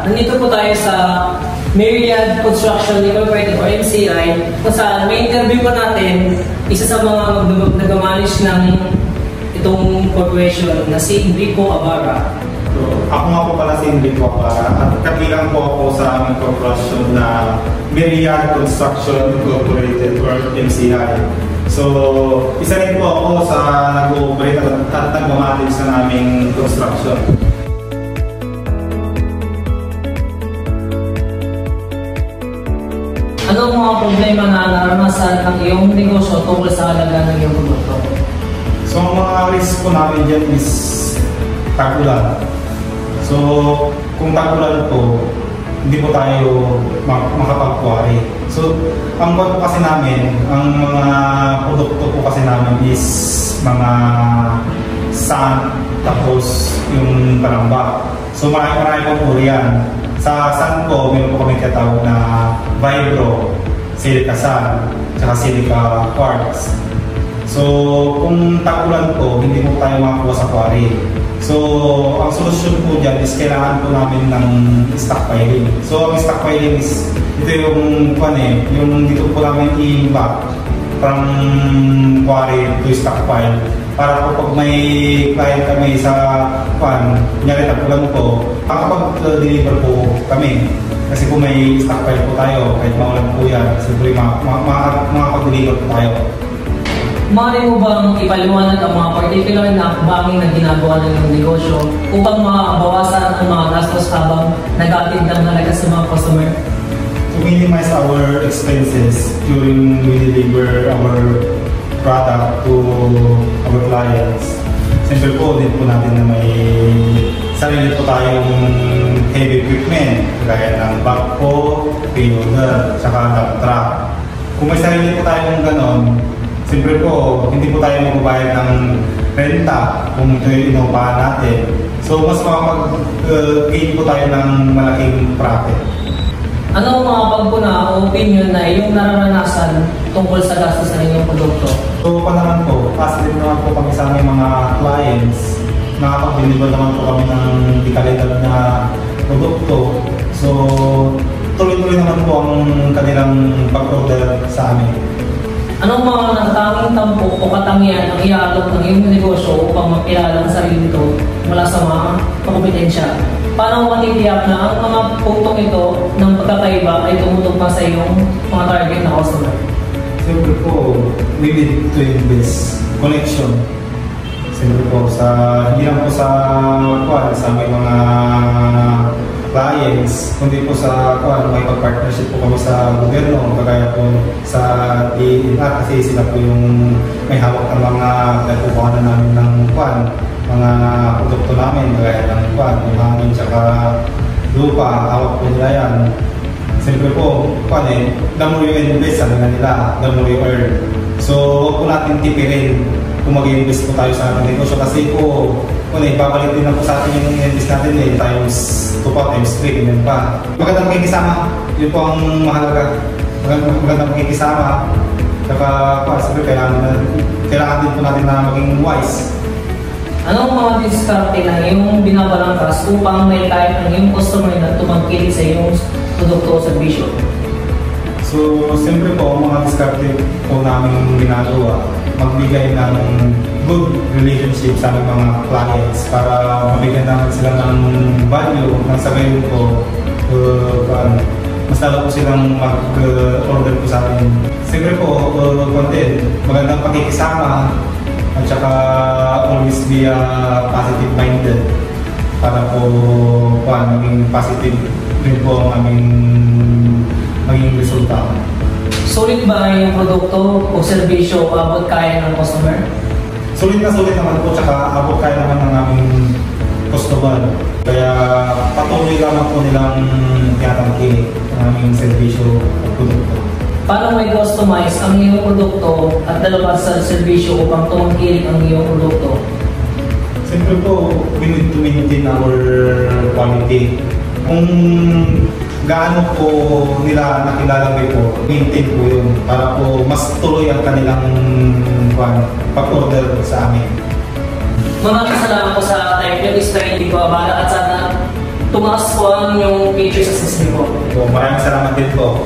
nandito po tayo sa Myriad Construction Incorporated or MCI kung saan may interview po natin isa sa mga nag-manage ng itong corporation na si Enrico Abarra. So, ako nga po pala si Enrico Abarra at kabilang po ako sa aming corporation na Myriad Construction Incorporated or MCI. So, isa rin po ako sa nag-ooperate at nag-manage sa naming construction. Ano ang mga problema na naranasan ng iyong negosyo tungkol sa halaga ng iyong produkto? So, ang mga risk po namin dyan is tagulan. So, kung tagulan po, hindi po tayo makapag-quarry. So, ang buwan po kasi namin, ang mga produkto po kasi namin is mga sand, tapos yung palamba. So, marami po yan. Sa sand po, meron po kami katawag na vibro, silica sand, tsaka silica quartz. So, kung tagulan po, hindi po tayo makakuha sa quarry. So, ang solusyon po dyan is kailangan po namin ng stockpiling. So, ang stockpiling is, ito yung dito po namin i-back from quarry to stockpile. Para po pag may client kami sa kunyari tagulan po, makapag-deliver po kami. Kasi kung may stockpile po tayo, kahit maulan po yan, siyempre makapag-deliver po tayo. Maaari mo bang ipaliwanag ang mga particular na akbangin na ginagawa ng iyong negosyo upang mabawasan ang mga gastos habang nag-atid ng halaga sa mga customer? To minimize our expenses during we deliver our product to our clients. Siyempre po, din po natin na may sarili po tayong heavy equipment, gaya ng backhoe, payloader, saka dump truck. Kung may sarili po tayong ganon, siyempre po, hindi po tayo magbabayad ng renta kung ito yung inuupahan natin. So, mas makapag-gain po tayo ng malaking profit. Ano ang mga pagpuna o opinion na iyong nararanasan tungkol sa gastos ng inyong produkto? So, naman po, positive naman po kami sa aming mga clients. Nakapag-deliver naman po kami ng dekalidad na produkto. So, tuloy-tuloy naman po ang kanilang pag-order sa amin. Anong mga natatanging tampok o katangian ang iaalok ng iyong negosyo upang makilala ang sarili nito mula sa mga kompetensya? Paano matitiyak na ang mga punktong ito ng pagkakaiba ay tumutugma sa iyong mga target na customer? Siyempre po, we need to invest connection. Siyempre po, hindi lang po sa may mga clients, kundi po sa may pag-partnership po kami sa gobyerno, kagaya po sa DNR kasi sila po yung may hawak ng mga nagpupuhanan namin ng mga produkto namin, kagaya ng yung hangin tsaka lupa, hawak po nila yan. Siyempre po, the more you invest, sabi nga nila, the more you earn. So, huwag po natin tipirin kung mag-invest po tayo sa ating negosyo kasi po, ibabalik din na po sa atin yung invest natin times 2 pa, times 3, ganyan pa. Magandang makikisama, yun po ang mahalaga. Magandang makikisama. Saka, siyempre, kailangan din po natin na maging wise. Anong mga diskarte na iyong binabalangkas upang may kahit ang iyong customer na tumangkilik sa iyong produkto o serbisyo? So, siyempre po, ang mga diskarte po namin ginagawa, magbigay ng good relationship sa aming mga clients para mabigyan namin sila ng value nang sa gayon po, mas lalo po silang mag-order po sa amin. Siyempre po, magandang pakikisama at saka always be positive-minded para po maging positive din po ang aming maging resulta. Sulit ba yung produkto o serbisyo abot kaya ng customer? Sulit naman po, tsaka abot kaya naman ng aming customer. Kaya patuloy lamang po nilang tinatangkilik ang aming serbisyo o produkto. Paano may customize ang iyong produkto at dalawa sa serbisyo upang tumangkilik ang iyong produkto? Siyempre po, we need to maintain our quality. Kung gaano po nila nakilala po, maintain po yun para po mas tuloy ang kanilang pag-order sa amin. Maraming salamat po sa time nyo, Mr. Enrico Abarra, at sana tumaas po ang yung picture success niyo po. So, maraming salamat din po.